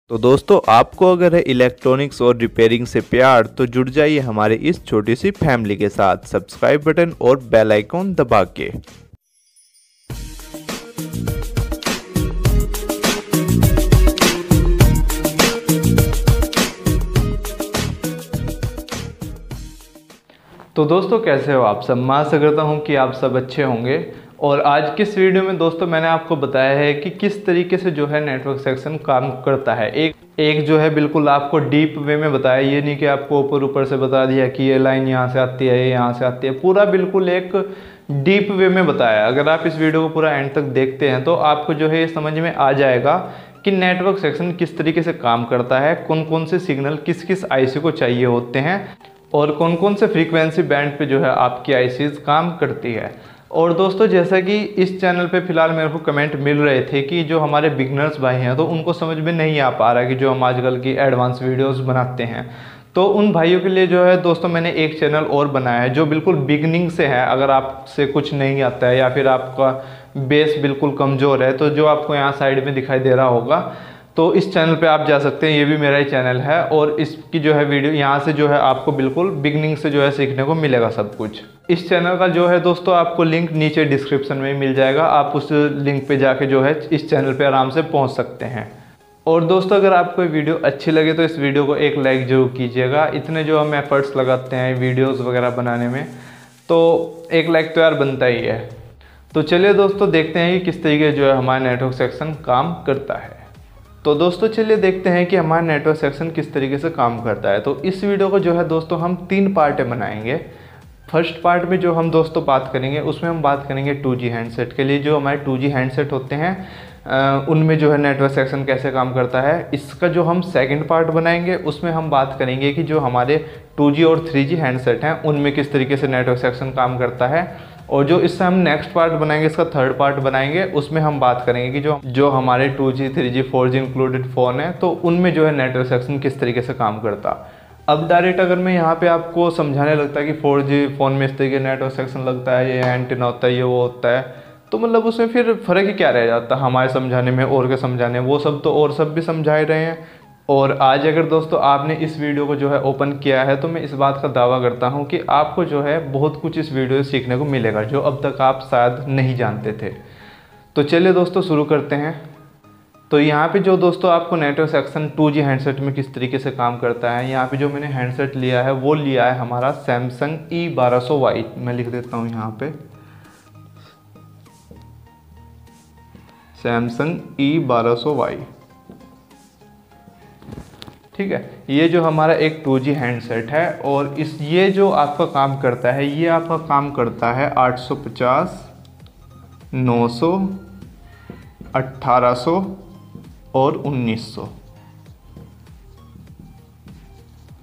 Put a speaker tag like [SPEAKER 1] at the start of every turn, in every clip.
[SPEAKER 1] तो दोस्तों आपको अगर है इलेक्ट्रॉनिक्स और रिपेयरिंग से प्यार तो जुड़ जाइए हमारे इस छोटी सी फैमिली के साथ सब्सक्राइब बटन और बेल आइकॉन दबा के।
[SPEAKER 2] तो दोस्तों कैसे हो आप सब। मैं आशा करता हूँ कि आप सब अच्छे होंगे। और आज की इस वीडियो में दोस्तों मैंने आपको बताया है कि किस तरीके से जो है नेटवर्क सेक्शन काम करता है। एक जो है बिल्कुल आपको डीप वे में बताया, ये नहीं कि आपको ऊपर ऊपर से बता दिया कि ये लाइन यहाँ से आती है, ये यहाँ से आती है। पूरा बिल्कुल एक डीप वे में बताया। अगर आप इस वीडियो को पूरा एंड तक देखते हैं तो आपको जो है ये समझ में आ जाएगा कि नेटवर्क सेक्शन किस तरीके से काम करता है, कौन कौन से सिग्नल किस किस आईसी को चाहिए होते हैं और कौन कौन से फ्रीक्वेंसी बैंड पे जो है आपकी आईसीज काम करती है। और दोस्तों जैसा कि इस चैनल पे फिलहाल मेरे को कमेंट मिल रहे थे कि जो हमारे बिगनर्स भाई हैं तो उनको समझ में नहीं आ पा रहा है कि जो हम आजकल की एडवांस वीडियोस बनाते हैं, तो उन भाइयों के लिए जो है दोस्तों मैंने एक चैनल और बनाया है जो बिल्कुल बिगनिंग से है। अगर आपसे कुछ नहीं आता है या फिर आपका बेस बिल्कुल कमज़ोर है तो जो आपको यहाँ साइड में दिखाई दे रहा होगा तो इस चैनल पे आप जा सकते हैं। ये भी मेरा ही चैनल है और इसकी जो है वीडियो यहाँ से जो है आपको बिल्कुल बिगनिंग से जो है सीखने को मिलेगा सब कुछ। इस चैनल का जो है दोस्तों आपको लिंक नीचे डिस्क्रिप्शन में मिल जाएगा, आप उस लिंक पे जाके जो है इस चैनल पे आराम से पहुँच सकते हैं। और दोस्तों अगर आपको वीडियो अच्छी लगे तो इस वीडियो को एक लाइक जरूर कीजिएगा। इतने जो हम एफर्ट्स लगाते हैं वीडियोज़ वगैरह बनाने में तो एक लाइक तो यार बनता ही है। तो चलिए दोस्तों देखते हैं कि किस तरीके जो है हमारा नेटवर्क सेक्शन काम करता है। तो दोस्तों चलिए देखते हैं कि हमारा नेटवर्क सेक्शन किस तरीके से काम करता है। तो इस वीडियो को जो है दोस्तों हम 3 पार्ट में बनाएंगे। फर्स्ट पार्ट में जो हम दोस्तों बात करेंगे उसमें हम बात करेंगे 2G हैंडसेट के लिए। जो हमारे 2G हैंडसेट होते हैं उनमें जो है नेटवर्क सेक्शन कैसे काम करता है। इसका जो हम सेकंड पार्ट बनाएंगे उसमें हम बात करेंगे कि जो हमारे 2G और 3G हैंडसेट हैं उनमें किस तरीके से नेटवर्क सेक्शन काम करता है। और जो इससे हम नेक्स्ट पार्ट बनाएंगे, इसका थर्ड पार्ट बनाएंगे, उसमें हम बात करेंगे कि जो हमारे 2G 3G 4G included phone है तो उनमें जो है नेटवर्क सेक्शन किस तरीके से काम करता। अब डायरेक्ट अगर मैं यहाँ पे आपको समझाने लगता है कि 4G फ़ोन में इस तरीके नेटवर्क सेक्शन लगता है, ये एंटीना होता है, ये वो होता है, तो मतलब उसमें फिर फ़र्क ही क्या रह जाता हमारे समझाने में और के समझाने में। वो सब तो और सब भी समझा ही रहे हैं। और आज अगर दोस्तों आपने इस वीडियो को जो है ओपन किया है तो मैं इस बात का दावा करता हूँ कि आपको जो है बहुत कुछ इस वीडियो से सीखने को मिलेगा जो अब तक आप शायद नहीं जानते थे। तो चलिए दोस्तों शुरू करते हैं। तो यहाँ पे जो दोस्तों आपको नेटवर्क सेक्शन 2G हैंडसेट में किस तरीके से काम करता है, यहाँ पे जो मैंने हैंडसेट लिया है वो लिया है हमारा सैमसंग E1200Y। मैं लिख देता हूँ यहाँ पे सैमसंग E1200Y। ठीक है, ये जो हमारा एक 2G हैंडसेट है और ये जो आपका काम करता है, ये आपका काम करता है 850, 900, 1800 और 1900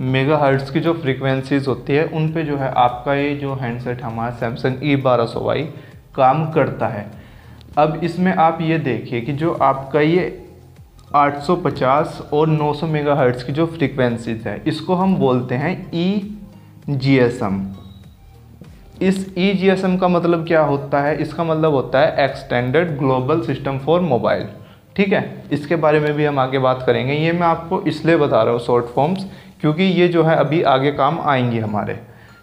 [SPEAKER 2] मेगाहर्ट्ज़ की जो फ्रीक्वेंसीज होती है उन पे जो है आपका ये जो हैंडसेट हमारा सैमसंग E1200Y काम करता है। अब इसमें आप ये देखिए कि जो आपका ये 850 और 900 मेगाहर्ट्ज़ की जो फ्रीक्वेंसीज है इसको हम बोलते हैं EGSM। इस EGSM का मतलब क्या होता है? इसका मतलब होता है extended global system for mobile. ठीक है, इसके बारे में भी हम आगे बात करेंगे। ये मैं आपको इसलिए बता रहा हूँ शॉर्ट फॉर्म्स क्योंकि ये जो है अभी आगे काम आएंगे हमारे।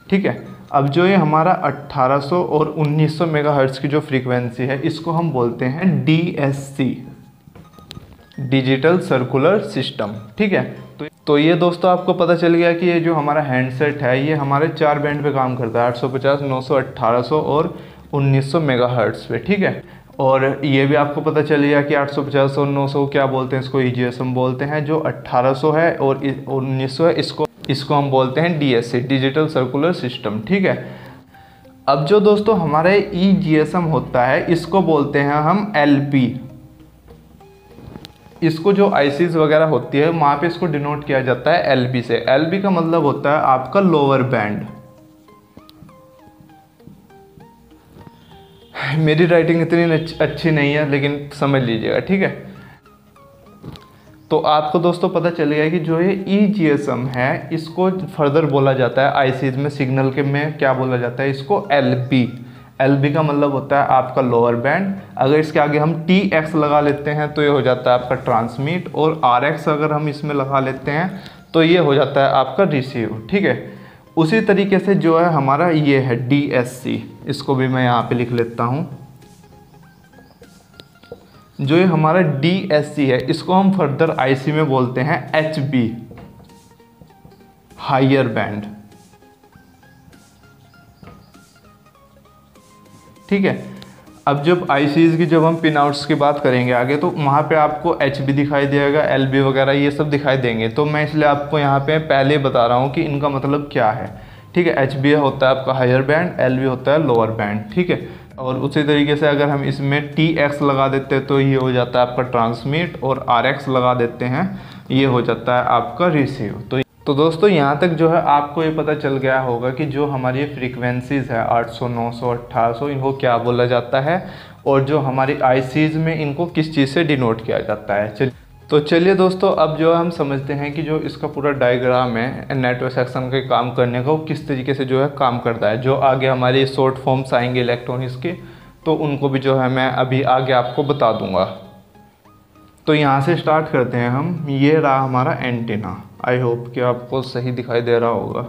[SPEAKER 2] ठीक है, अब जो ये हमारा 1800 और 1900 मेगाहर्ट्ज़ की जो फ्रीक्वेंसी है इसको हम बोलते हैं DSC, डिजिटल सर्कुलर सिस्टम। ठीक है, तो ये दोस्तों आपको पता चल गया कि ये जो हमारा हैंडसेट है ये हमारे 4 बैंड पे काम करता है, 850, 900, 1800 और 1900 मेगाहर्ट्ज़ पे। ठीक है, और ये भी आपको पता चल गया कि 850 और 900 क्या बोलते हैं, इसको EGSM बोलते हैं। जो 1800 है और 1900 है इसको हम बोलते हैं DSC, डिजिटल सर्कुलर सिस्टम। ठीक है, अब जो दोस्तों हमारे EGSM होता है इसको बोलते हैं हम LP। इसको जो आईसीज वगैरह होती है वहाँ पे इसको डिनोट किया जाता है LP से। LP का मतलब होता है आपका लोअर बैंड। मेरी राइटिंग इतनी अच्छी नहीं है लेकिन समझ लीजिएगा। ठीक है, तो आपको दोस्तों पता चलेगा कि जो ये EGSM है इसको फर्दर बोला जाता है आईसीज में, सिग्नल के में क्या बोला जाता है इसको LP। LB का मतलब होता है आपका लोअर बैंड। अगर इसके आगे हम TX लगा लेते हैं तो ये हो जाता है आपका ट्रांसमिट, और RX अगर हम इसमें लगा लेते हैं तो ये हो जाता है आपका रिसीव। ठीक है, उसी तरीके से जो है हमारा ये है DSC, इसको भी मैं यहाँ पे लिख लेता हूँ। जो ये हमारा DSC है इसको हम फर्दर IC में बोलते हैं HB, हायर बैंड। ठीक है, अब जब ICs की जब हम पिन आउट्स की बात करेंगे आगे, तो वहाँ पे आपको HB दिखाई देगा, LB वगैरह ये सब दिखाई देंगे। तो मैं इसलिए आपको यहाँ पे पहले बता रहा हूँ कि इनका मतलब क्या है। ठीक है, HB होता है आपका हायर बैंड, LB होता है लोअर बैंड। ठीक है, और उसी तरीके से अगर हम इसमें TX लगा देते हैं तो ये हो जाता है आपका ट्रांसमिट, और RX लगा देते हैं ये हो जाता है आपका रिसीव। तो दोस्तों यहाँ तक जो है आपको ये पता चल गया होगा कि जो हमारी फ्रीक्वेंसीज़ है 800, 900, 1800, इनको क्या बोला जाता है, और जो हमारी ICs में इनको किस चीज़ से डिनोट किया जाता है। तो चलिए दोस्तों, अब जो हम समझते हैं कि जो इसका पूरा डायग्राम है नेटवर्क सेक्शन के काम करने का, वो किस तरीके से जो है काम करता है। जो आगे हमारे शॉर्ट फॉर्म्स आएंगे इलेक्ट्रॉनिक्स के, तो उनको भी जो है मैं अभी आगे आपको बता दूंगा। तो यहाँ से स्टार्ट करते हैं हम। ये रहा हमारा एंटीना, आई होप कि आपको सही दिखाई दे रहा होगा।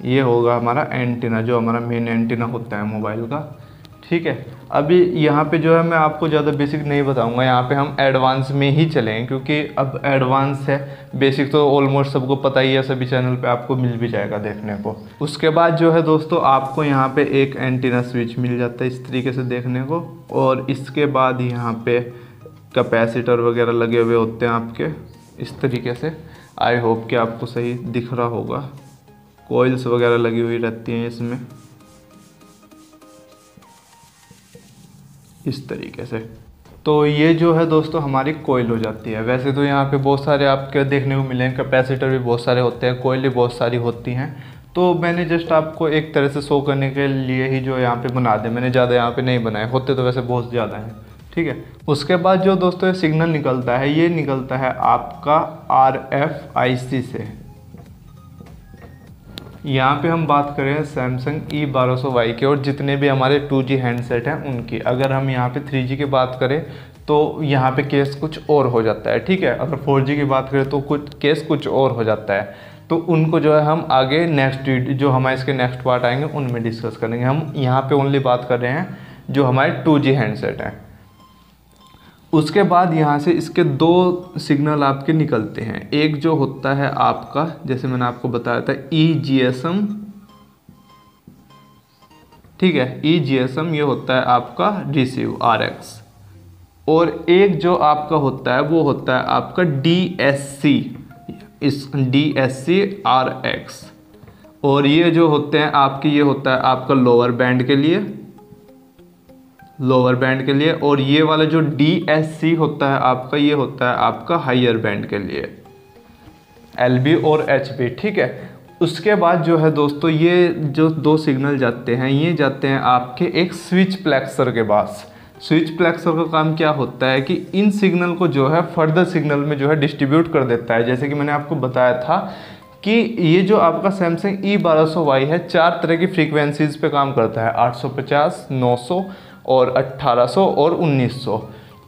[SPEAKER 2] ये होगा हमारा एंटीना, जो हमारा मेन एंटीना होता है मोबाइल का। ठीक है, अभी यहाँ पे जो है मैं आपको ज़्यादा बेसिक नहीं बताऊँगा, यहाँ पे हम एडवांस में ही चलेंगे, क्योंकि अब एडवांस है। बेसिक तो ऑलमोस्ट सबको पता ही है, सभी चैनल पे आपको मिल भी जाएगा देखने को। उसके बाद जो है दोस्तों आपको यहाँ पे एक एंटीना स्विच मिल जाता है इस तरीके से देखने को, और इसके बाद यहाँ पे कैपेसिटर वगैरह लगे हुए होते हैं आपके इस तरीके से। आई होप कि आपको सही दिख रहा होगा। कॉइल्स वगैरह लगी हुई रहती हैं इसमें इस तरीके से। तो ये जो है दोस्तों हमारी कॉइल हो जाती है। वैसे तो यहाँ पे बहुत सारे आपके देखने को मिलेंगे, कैपेसिटर भी बहुत सारे होते हैं, कॉइल भी बहुत सारी होती हैं। तो मैंने जस्ट आपको एक तरह से शो करने के लिए ही जो यहाँ पे बना दे, मैंने ज़्यादा यहाँ पे नहीं बनाए, होते तो वैसे बहुत ज़्यादा हैं। ठीक है, उसके बाद जो दोस्तों ये सिग्नल निकलता है, ये निकलता है आपका RFIC से। यहाँ पे हम बात करें सैमसंग E1200Y के, और जितने भी हमारे 2G हैंडसेट हैं उनकी। अगर हम यहाँ पे 3G की बात करें तो यहाँ पे केस कुछ और हो जाता है। ठीक है, अगर 4G की बात करें तो केस कुछ और हो जाता है। तो उनको जो है हम आगे नेक्स्ट जो हमारे इसके नेक्स्ट पार्ट आएंगे उनमें डिस्कस करेंगे। हम यहाँ पे ओनली बात कर रहे हैं जो हमारे 2G हैंडसेट हैं। उसके बाद यहाँ से इसके दो सिग्नल आपके निकलते हैं। एक जो होता है आपका, जैसे मैंने आपको बताया था, EGSM। ठीक है, EGSM ये होता है आपका रिसीव RX। और एक जो आपका होता है वो होता है आपका DSC, इस DSC RX। और ये जो होते हैं आपके, ये होता है आपका लोअर बैंड के लिए, लोअर बैंड के लिए। और ये वाला जो DSC होता है आपका, ये होता है आपका हायर बैंड के लिए, LB और HB। ठीक है, उसके बाद जो है दोस्तों ये जो दो सिग्नल जाते हैं, ये जाते हैं आपके एक स्विच प्लेक्सर के पास। स्विच प्लेक्सर का काम क्या होता है कि इन सिग्नल को जो है फर्दर सिग्नल में जो है डिस्ट्रीब्यूट कर देता है। जैसे कि मैंने आपको बताया था कि ये जो आपका सैमसंग E1200Y है, 4 तरह की फ्रीक्वेंसीज पे काम करता है, 850, 900 और 1800 और 1900।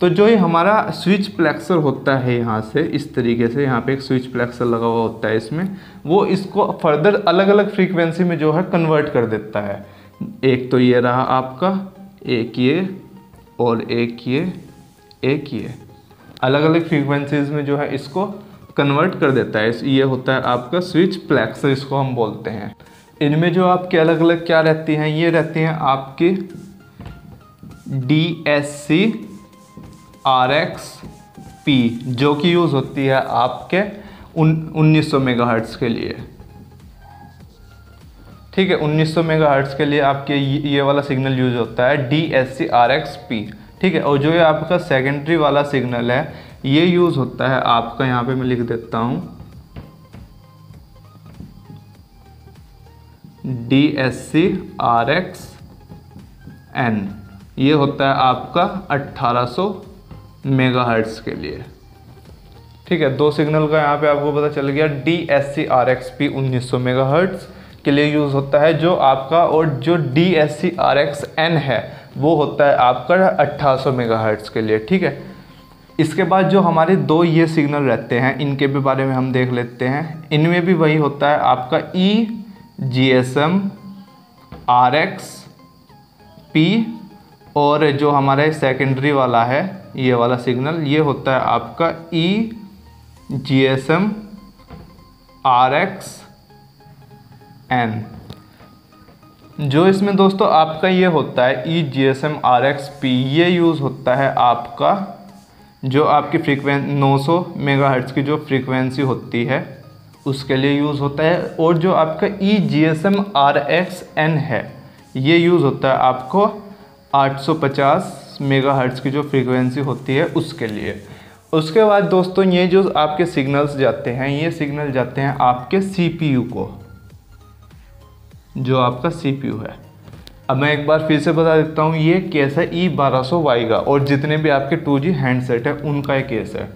[SPEAKER 2] तो जो ये हमारा स्विच प्लेक्सर होता है यहाँ से इस तरीके से, यहाँ पे एक स्विच प्लेक्सर लगा हुआ होता है इसमें, वो इसको फर्दर अलग अलग फ्रीक्वेंसी में जो है कन्वर्ट कर देता है। एक तो ये रहा आपका, एक ये, और एक ये अलग अलग फ्रीक्वेंसीज में जो है इसको कन्वर्ट कर देता है। ये होता है आपका स्विच प्लेक्सर, इसको हम बोलते हैं। इनमें जो आपके अलग अलग क्या रहती हैं, ये रहती हैं आपकी DSC RX-P, जो कि यूज़ होती है आपके 1900 मेगाहर्ट्ज़ के लिए। ठीक है, 1900 मेगाहर्ट्ज़ के लिए आपके ये वाला सिग्नल यूज होता है DSC RX-P। ठीक है, और जो ये आपका सेकेंडरी वाला सिग्नल है, ये यूज़ होता है आपका, यहाँ पे मैं लिख देता हूँ, DSC RX-N। ये होता है आपका 1800 मेगाहर्ट्ज़ के लिए। ठीक है, दो सिग्नल का यहाँ पे आपको पता चल गया। DSC RX-P 1900 मेगाहर्ट्ज़, के लिए यूज़ होता है जो आपका, और जो DSC-RX-N है वो होता है आपका 1800 मेगाहर्ट्ज़ के लिए, ठीक है। इसके बाद जो हमारे दो ये सिग्नल रहते हैं इनके भी बारे में हम देख लेते हैं। इनमें भी वही होता है आपका EGSM RX-P, और जो हमारा सेकेंडरी वाला है ये वाला सिग्नल ये होता है आपका EGSM RX-N। जो इसमें दोस्तों आपका ये होता है EGSM RX-P, ये यूज़ होता है आपका जो आपकी फ्रीक्वेंसी 900 मेगाहर्ट्ज़ की जो फ्रीक्वेंसी होती है उसके लिए यूज़ होता है। और जो आपका EGSM RX-N है ये यूज़ होता है आपको 850 मेगाहर्ट्ज़ की जो फ्रीक्वेंसी होती है उसके लिए। उसके बाद दोस्तों ये जो आपके सिग्नल्स जाते हैं ये सिग्नल जाते हैं आपके CPU को, जो आपका CPU है। अब मैं एक बार फिर से बता देता हूँ, ये केस है E1200Y का, और जितने भी आपके 2G हैंडसेट है उनका एक केस है।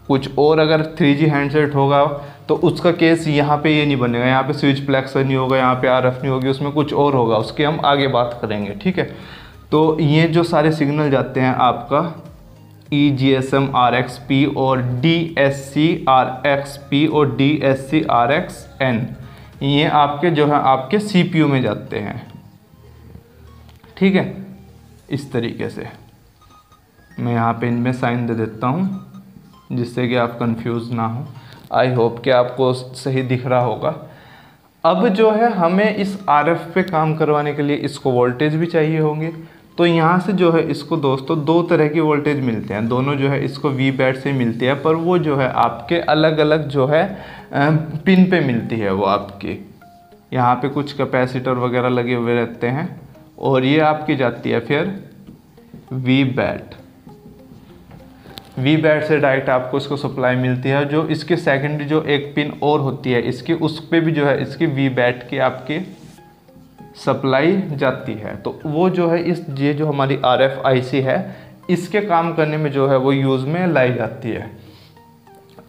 [SPEAKER 2] कुछ और अगर 3G हैंडसेट होगा तो उसका केस यहाँ पे ये नहीं बनेगा, यहाँ पे स्विच फ्लेक्सर नहीं होगा, यहाँ पे RF नहीं होगी, उसमें कुछ और होगा, उसकी हम आगे बात करेंगे, ठीक है। तो ये जो सारे सिग्नल जाते हैं आपका EGSM RX-P और DSC-RX-P और DSC-RX-N, ये आपके जो है आपके CPU में जाते हैं, ठीक है। इस तरीके से मैं यहाँ पे इनमें साइन दे देता हूँ जिससे कि आप कंफ्यूज ना हो। आई होप कि आपको सही दिख रहा होगा। अब जो है हमें इस RF पे काम करवाने के लिए इसको वोल्टेज भी चाहिए होंगे, तो यहाँ से जो है इसको दोस्तों दो तरह की वोल्टेज मिलते हैं, दोनों जो है इसको V-बैट से मिलती है, पर वो जो है आपके अलग अलग जो है पिन पे मिलती है। वो आपकी यहाँ पे कुछ कैपेसिटर वगैरह लगे हुए रहते हैं, और ये आपकी जाती है फिर V-बैट से डायरेक्ट आपको इसको सप्लाई मिलती है। जो इसकी सेकेंडरी जो एक पिन और होती है इसकी, उस पर भी जो है इसकी V-बैट की आपकी सप्लाई जाती है। तो वो जो है ये जो हमारी RFIC है इसके काम करने में जो है वो यूज़ में लाई जाती है।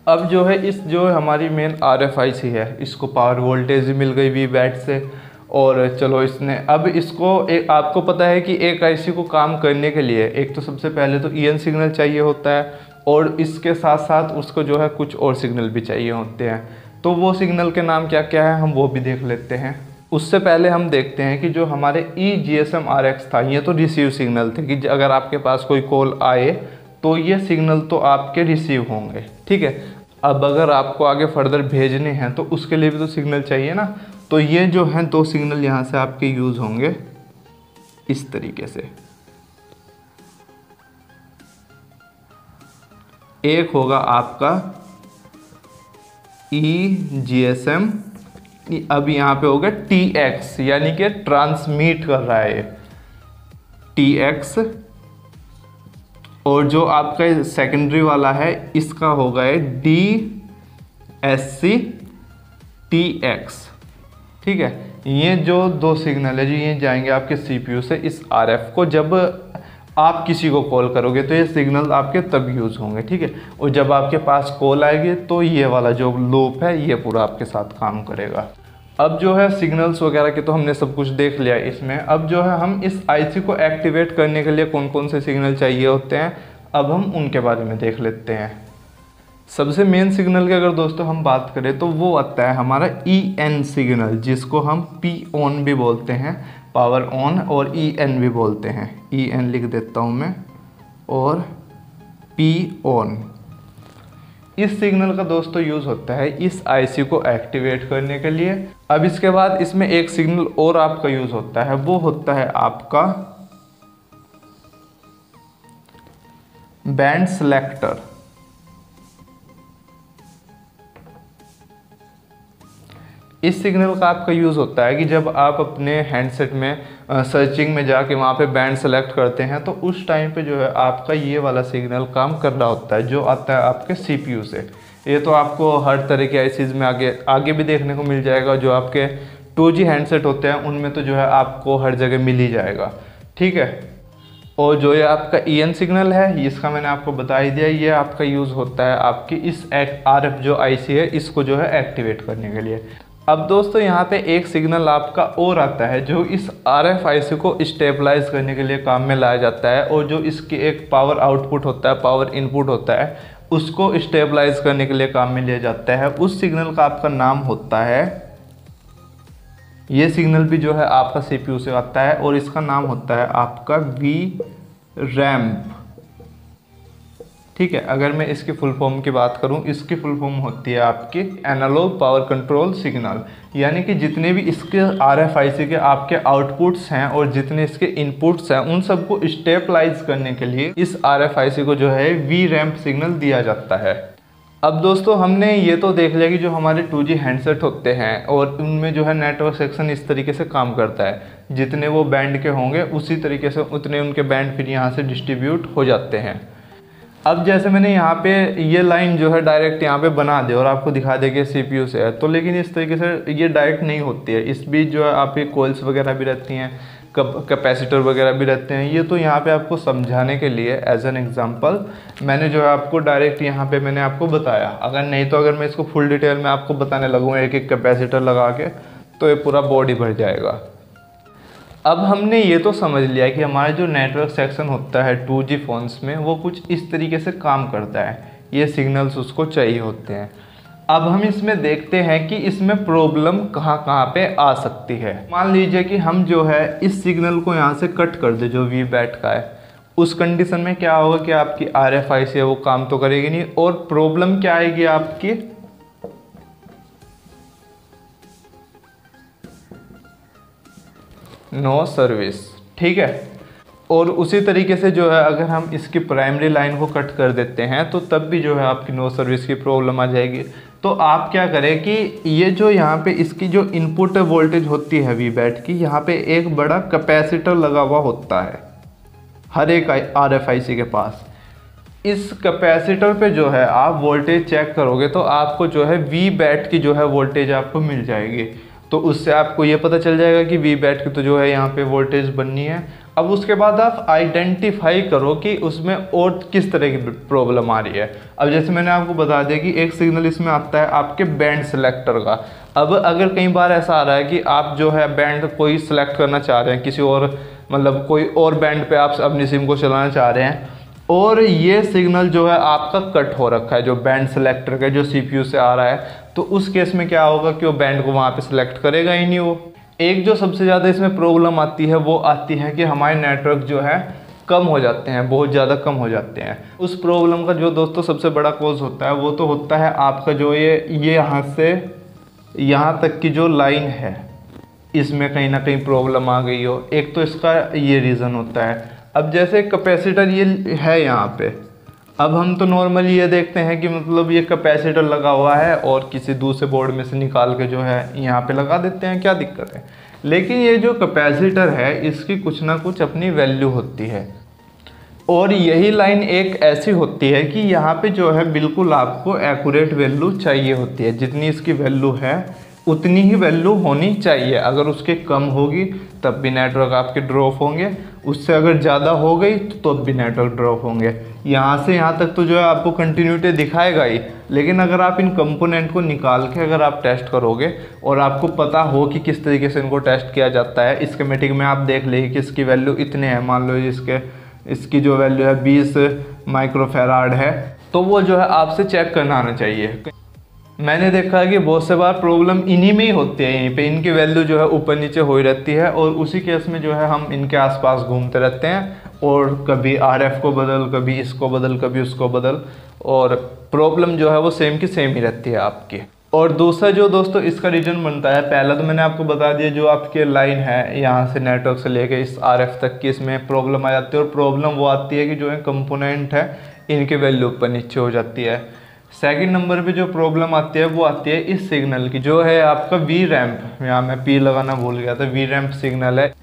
[SPEAKER 2] अब जो है इस जो हमारी मेन RFIC है इसको पावर वोल्टेज मिल गई V-बैट से, और चलो इसने अब इसको आपको पता है कि एक IC को काम करने के लिए एक तो सबसे पहले तो EN सिग्नल चाहिए होता है, और इसके साथ साथ उसको जो है कुछ और सिग्नल भी चाहिए होते हैं। तो वो सिग्नल के नाम क्या क्या है हम वो भी देख लेते हैं। उससे पहले हम देखते हैं कि जो हमारे EGSM RX था ये तो रिसीव सिग्नल थे कि अगर आपके पास कोई कॉल आए तो ये सिग्नल तो आपके रिसीव होंगे, ठीक है। अब अगर आपको आगे फर्दर भेजने हैं तो उसके लिए भी तो सिग्नल चाहिए ना, तो ये जो हैं दो सिग्नल यहाँ से आपके यूज़ होंगे इस तरीके से। एक होगा आपका EGSM, अब यहाँ पे होगा TX यानी कि ट्रांसमिट कर रहा है TX, और जो आपका सेकेंडरी वाला है इसका होगा DSC TX, ठीक है। ये जो दो सिग्नल है जो ये जाएंगे आपके CPU से इस RF को, जब आप किसी को कॉल करोगे तो ये सिग्नल आपके तब यूज़ होंगे, ठीक है। और जब आपके पास कॉल आएगी तो ये वाला जो लूप है ये पूरा आपके साथ काम करेगा। अब जो है सिग्नल्स वगैरह के तो हमने सब कुछ देख लिया इसमें। अब जो है हम इस IC को एक्टिवेट करने के लिए कौन कौन से सिग्नल चाहिए होते हैं अब हम उनके बारे में देख लेते हैं। सबसे मेन सिग्नल की अगर दोस्तों हम बात करें तो वो आता है हमारा EN सिग्नल, जिसको हम P ऑन भी बोलते हैं, पावर ऑन, और EN भी बोलते हैं। EN लिख देता हूँ मैं, और P ऑन। इस सिग्नल का दोस्तों यूज़ होता है इस IC को एक्टिवेट करने के लिए। अब इसके बाद इसमें एक सिग्नल और आपका यूज़ होता है, वो होता है आपका बैंड सेलेक्टर। इस सिग्नल का आपका यूज़ होता है कि जब आप अपने हैंडसेट में सर्चिंग में जाके वहाँ पे बैंड सेलेक्ट करते हैं तो उस टाइम पे जो है आपका ये वाला सिग्नल काम कर रहा होता है, जो आता है आपके CPU से। ये तो आपको हर तरह के ICs में आगे भी देखने को मिल जाएगा। जो आपके 2G हैंडसेट होते हैं उनमें तो जो है आपको हर जगह मिल ही जाएगा, ठीक है। और जो ये आपका EN सिग्नल है इसका मैंने आपको बता ही दिया, ये आपका यूज़ होता है आपकी इस RF जो IC है इसको जो है एक्टिवेट करने के लिए। अब दोस्तों यहाँ पे एक सिग्नल आपका और आता है जो इस RFIC को स्टेबलाइज करने के लिए काम में लाया जाता है, और जो इसकी एक पावर आउटपुट होता है, पावर इनपुट होता है, उसको स्टेबलाइज करने के लिए काम में लिया जाता है। उस सिग्नल का आपका नाम होता है, ये सिग्नल भी जो है आपका CPU से आता है और इसका नाम होता है आपका VRAMP। ठीक है, अगर मैं इसकी फुल फॉर्म की बात करूं, इसकी फुल फॉर्म होती है आपकी एनालॉग पावर कंट्रोल सिग्नल, यानी कि जितने भी इसके RFIC के आपके आउटपुट्स हैं और जितने इसके इनपुट्स हैं, उन सबको स्टेबलाइज करने के लिए इस RFIC को जो है VRAMP सिग्नल दिया जाता है। अब दोस्तों हमने ये तो देख लिया कि जो हमारे 2G हैंडसेट होते हैं और उनमें जो है नेटवर्क सेक्शन इस तरीके से काम करता है, जितने वो बैंड के होंगे उसी तरीके से उतने उनके बैंड फिर यहाँ से डिस्ट्रीब्यूट हो जाते हैं। अब जैसे मैंने यहाँ पे ये लाइन जो है डायरेक्ट यहाँ पे बना दे और आपको दिखा दे कि CPU से है, तो लेकिन इस तरीके से ये डायरेक्ट नहीं होती है। इस बीच जो है आपके कोइल्स वगैरह भी रहती हैं, कैपेसिटर वगैरह भी रहते हैं। ये तो यहाँ पे आपको समझाने के लिए एज एन एग्जांपल मैंने जो है आपको डायरेक्ट यहाँ पे मैंने आपको बताया। अगर नहीं तो अगर मैं इसको फुल डिटेल में आपको बताने लगूँ एक एक कैपेसिटर लगा के, तो ये पूरा बोर्ड ही भर जाएगा। अब हमने ये तो समझ लिया कि हमारा जो नेटवर्क सेक्शन होता है 2G फ़ोन्स में वो कुछ इस तरीके से काम करता है, ये सिग्नल्स उसको चाहिए होते हैं। अब हम इसमें देखते हैं कि इसमें प्रॉब्लम कहाँ कहाँ पे आ सकती है। मान लीजिए कि हम जो है इस सिग्नल को यहाँ से कट कर दे जो VBAT का है, उस कंडीशन में क्या होगा कि आपकी RFIC है वो काम तो करेगी नहीं, और प्रॉब्लम क्या आएगी आपकी, नो सर्विस। ठीक है, और उसी तरीके से जो है अगर हम इसकी प्राइमरी लाइन को कट कर देते हैं तो तब भी जो है आपकी नो सर्विस की प्रॉब्लम आ जाएगी। तो आप क्या करें कि ये जो यहाँ पे इसकी जो इनपुट वोल्टेज होती है VBAT की, यहाँ पे एक बड़ा कैपेसिटर लगा हुआ होता है हर एक RFIC के पास। इस कैपेसिटर पे जो है आप वोल्टेज चेक करोगे तो आपको जो है VBAT की जो है वोल्टेज आपको मिल जाएगी। तो उससे आपको ये पता चल जाएगा कि VBAT की तो जो है यहाँ पे वोल्टेज बननी है। अब उसके बाद आप आइडेंटिफाई करो कि उसमें और किस तरह की प्रॉब्लम आ रही है। अब जैसे मैंने आपको बता दिया कि एक सिग्नल इसमें आता है आपके बैंड सेलेक्टर का। अब अगर कई बार ऐसा आ रहा है कि आप जो है बैंड कोई सिलेक्ट करना चाह रहे हैं, किसी और मतलब कोई और बैंड पे आप अपनी सिम को चलाना चाह रहे हैं, और ये सिग्नल जो है आपका कट हो रखा है जो बैंड सेलेक्टर का जो CPU से आ रहा है, तो उस केस में क्या होगा कि वो बैंड को वहाँ पे सिलेक्ट करेगा ही नहीं। वो एक जो सबसे ज़्यादा इसमें प्रॉब्लम आती है वो आती है कि हमारे नेटवर्क जो है कम हो जाते हैं, बहुत ज़्यादा कम हो जाते हैं। उस प्रॉब्लम का जो दोस्तों सबसे बड़ा कॉज होता है वो तो होता है आपका जो ये यहाँ से यहाँ तक की जो लाइन है इसमें कहीं ना कहीं प्रॉब्लम आ गई हो। एक तो इसका ये रीज़न होता है। अब जैसे कैपेसिटर ये है यहाँ पे, अब हम तो नॉर्मली ये देखते हैं कि मतलब ये कैपेसिटर लगा हुआ है और किसी दूसरे बोर्ड में से निकाल के जो है यहाँ पे लगा देते हैं, क्या दिक्कत है। लेकिन ये जो कैपेसिटर है इसकी कुछ ना कुछ अपनी वैल्यू होती है, और यही लाइन एक ऐसी होती है कि यहाँ पे जो है बिल्कुल आपको एक्यूरेट वैल्यू चाहिए होती है। जितनी इसकी वैल्यू है उतनी ही वैल्यू होनी चाहिए। अगर उसके कम होगी तब भी नेटवर्क आपके ड्रॉप होंगे, उससे अगर ज़्यादा हो गई तो तब भी नेटवर्क ड्रॉप होंगे। यहाँ से यहाँ तक तो जो है आपको कंटिन्यूटी दिखाएगा ही, लेकिन अगर आप इन कंपोनेंट को निकाल के अगर आप टेस्ट करोगे और आपको पता हो कि किस तरीके से इनको टेस्ट किया जाता है, स्कीमेटिक में आप देख लीजिए कि इसकी वैल्यू इतने हैं, मान लो इसकी जो वैल्यू है 20 माइक्रोफेराड है, तो वो जो है आपसे चेक करना आना चाहिए। मैंने देखा है कि बहुत से बार प्रॉब्लम इन्हीं में ही होती है, यहीं पे इनकी वैल्यू जो है ऊपर नीचे हो ही रहती है, और उसी केस में जो है हम इनके आसपास घूमते रहते हैं और कभी RF को बदल, कभी इसको बदल, कभी उसको बदल, और प्रॉब्लम जो है वो सेम की सेम ही रहती है आपकी। और दूसरा जो दोस्तों इसका रीजन बनता है, पहला तो मैंने आपको बता दिया जो आपके लाइन है यहाँ से नेटवर्क से लेके इस RF तक की इसमें प्रॉब्लम आ जाती है, और प्रॉब्लम वो आती है कि जो है कंपोनेंट है इनकी वैल्यू ऊपर नीचे हो जाती है। सेकंड नंबर पे जो प्रॉब्लम आती है वो आती है इस सिग्नल की, जो है आपका VRAMP, यहाँ मैं P लगाना भूल गया था, VRAMP सिग्नल है।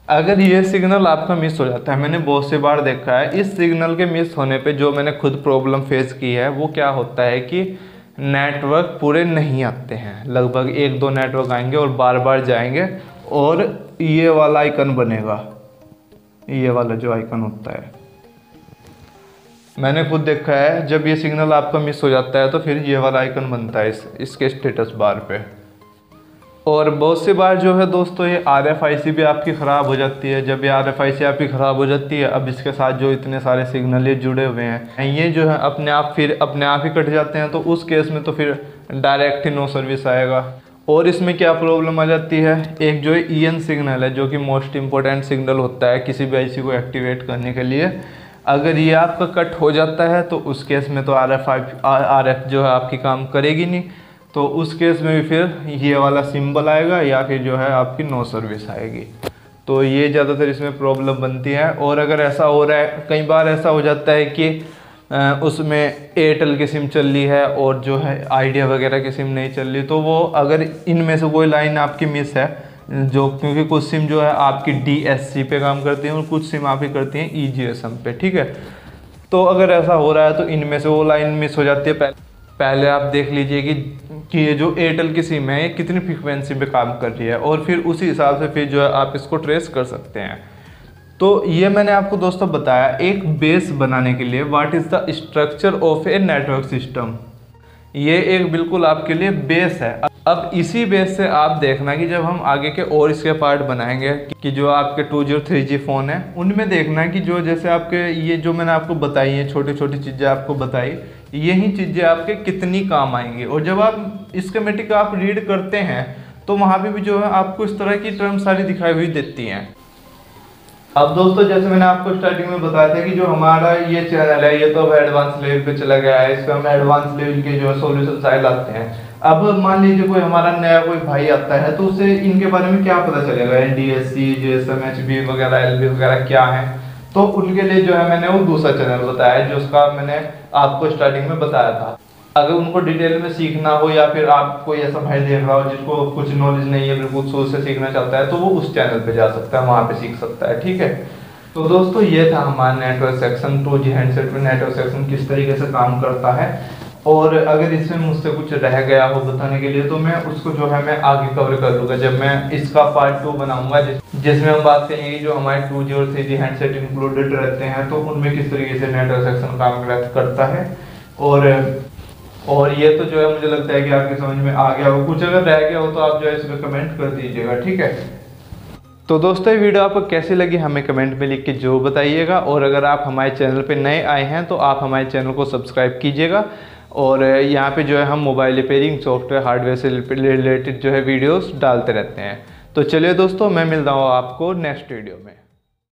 [SPEAKER 2] अगर ये सिग्नल आपका मिस हो जाता है, मैंने बहुत से बार देखा है, इस सिग्नल के मिस होने पे जो मैंने खुद प्रॉब्लम फेस की है वो क्या होता है कि नेटवर्क पूरे नहीं आते हैं। लगभग 1-2 नेटवर्क आएंगे और बार बार जाएंगे और ये वाला आइकन बनेगा, ये वाला जो आइकन होता है, मैंने खुद देखा है जब ये सिग्नल आपका मिस हो जाता है तो फिर ये वाला आइकन बनता है इसके स्टेटस बार पे। और बहुत सी बार जो है दोस्तों ये RFIC भी आपकी ख़राब हो जाती है। जब ये RFIC आपकी ख़राब हो जाती है, अब इसके साथ जो इतने सारे सिग्नल ये जुड़े हुए हैं, ये जो है अपने आप ही कट जाते हैं। तो उस केस में तो फिर डायरेक्ट ही नो सर्विस आएगा। और इसमें क्या प्रॉब्लम आ जाती है, एक जो है EN सिग्नल है, जो कि मोस्ट इम्पोर्टेंट सिग्नल होता है किसी भी IC को एक्टिवेट करने के लिए। अगर ये आपका कट हो जाता है तो उस केस में तो RF जो है आपकी काम करेगी नहीं। तो उस केस में भी फिर ये वाला सिंबल आएगा या फिर जो है आपकी नो सर्विस आएगी। तो ये ज़्यादातर इसमें प्रॉब्लम बनती है। और अगर ऐसा हो रहा है, कई बार ऐसा हो जाता है कि उसमें एयरटेल की सिम चल रही है और जो है आइडिया वगैरह की सिम नहीं चल रही, तो वो अगर इनमें से कोई लाइन आपकी मिस है, जो क्योंकि कुछ सिम जो है आपकी DSC पे काम करती हैं और कुछ सिम आपकी करती हैं EGSM पे, ठीक है। तो अगर ऐसा हो रहा है तो इनमें से वो लाइन मिस हो जाती है। पहले आप देख लीजिए कि ये जो एयरटेल की सिम है ये कितनी फ्रीक्वेंसी पे काम कर रही है, और फिर उसी हिसाब से फिर जो है आप इसको ट्रेस कर सकते हैं। तो ये मैंने आपको दोस्तों बताया एक बेस बनाने के लिए, what is the structure of a network system. ये एक बिल्कुल आपके लिए बेस है। अब इसी बेस से आप देखना कि जब हम आगे के और इसके पार्ट बनाएंगे कि जो आपके 2G और 3G फ़ोन है, उनमें देखना कि जो जैसे आपके ये जो मैंने आपको बताई है छोटी छोटी चीज़ें आपको बताई, यही चीज़ें आपके कितनी काम आएंगी। और जब आप स्कीमेटिक आप रीड करते हैं तो वहाँ पे भी जो है आपको इस तरह की टर्म सारी दिखाई हुई देती हैं। अब दोस्तों जैसे मैंने आपको स्टार्टिंग में बताया था कि जो हमारा ये चैनल है ये तो अब एडवांस लेवल पे चला गया है, इसमें हम एडवांस लेवल के जो है सोल्यूशन सारे लाते हैं। अब मान लीजिए कोई हमारा नया कोई भाई आता है तो उसे इनके बारे में क्या पता चलेगा, NDSC, GSM, HB वगैरह, LB वगैरह क्या है। तो उनके लिए जो है मैंने वो दूसरा चैनल बताया जो उसका मैंने आपको स्टार्टिंग में बताया था। अगर उनको डिटेल में सीखना हो या फिर आप कोई ऐसा भाई देख रहा हो जिसको कुछ नॉलेज नहीं है, बिल्कुल शुरू से सीखना चाहता है, तो वो उस चैनल पे जा सकता है, वहाँ पे सीख सकता है, ठीक है। तो दोस्तों ये था हमारा नेटवर्क सेक्शन, 2G हैंडसेट में नेटवर्क सेक्शन किस तरीके से काम करता है। और अगर इसमें मुझसे कुछ रह गया हो बताने के लिए तो मैं उसको जो है मैं आगे कवर कर लूँगा जब मैं इसका पार्ट 2 बनाऊंगा, जिसमें हम बात करेंगे जो हमारे 2G और 3G हैंडसेट इंक्लूडेड रहते हैं तो उनमें किस तरीके से नेटवर्क सेक्शन काम करता है। और ये तो जो है मुझे लगता है कि आपकी समझ में आ गया हो। कुछ अगर रह गया हो तो आप जो है इसमें कमेंट कर दीजिएगा, ठीक है। तो दोस्तों ये वीडियो आपको कैसी लगी हमें कमेंट में लिख के जरूर बताइएगा। और अगर आप हमारे चैनल पे नए आए हैं तो आप हमारे चैनल को सब्सक्राइब कीजिएगा। और यहाँ पे जो है हम मोबाइल रिपेयरिंग, सॉफ्टवेयर, हार्डवेयर से रिलेटेड जो है वीडियोस डालते रहते हैं। तो चलिए दोस्तों, मैं मिलता हूँ आपको नेक्स्ट वीडियो में।